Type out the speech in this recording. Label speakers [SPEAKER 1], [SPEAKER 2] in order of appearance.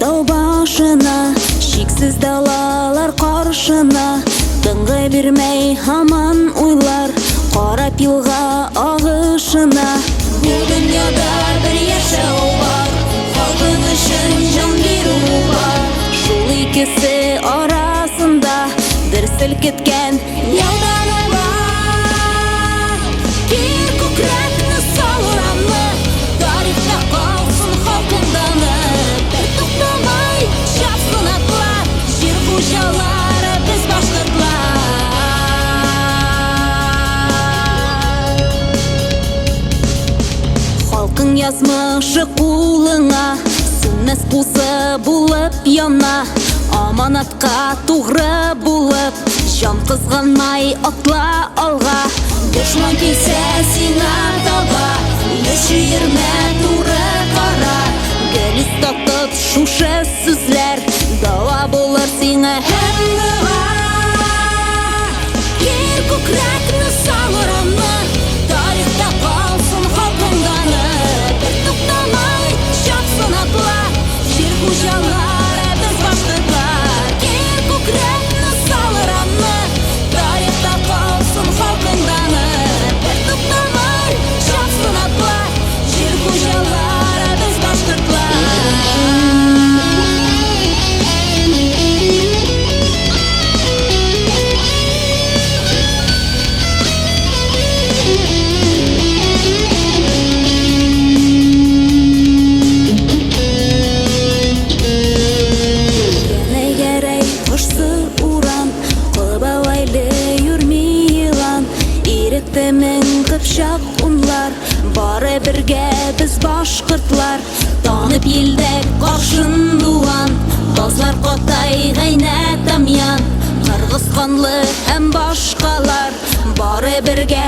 [SPEAKER 1] Тау башына, шексіз далалар қаршына, тыңғай бермей хаман ойлар, қара пилға ағышына. Бұл дүнияда бір яшау бар, халқың үшін жан беру бар. Шул икесі арасында бір сілкіткен яудану бар. Кер көкірекні сауырамны, тарихта қалсын халқыңданы. Бір тоқтамай шапсын атлар, жер қожалары біз башқұртлар. Халқың язмышы қолыңа, сөнмәс қусы болып яна. Аманатқа туғры болып, жан қызғанмай атла алға. Дұшман келсе сені арталға, еш үйірме туры қара. Гәліс таттыт шушы сүзлер, дала болар сені әміға. Кер көкірекні сауырамны, тарихта қалсын халқыңданы. Бір тоқтамай шапсын атла, жер қожалары біз башқұртлар. Кер көкірекні сауырамны, тарихта қалсын халқыңданы. Бір тоқтамай шапсын атла, жер қожалары біз башқұртлар. Мен қыпшақ ұнлар, бары бірге біз башқұртлар. Танып елдік қаршын дуан, базлар қотай ғайнат амян. Қырғыз қанлы әм башқалар, бары бірге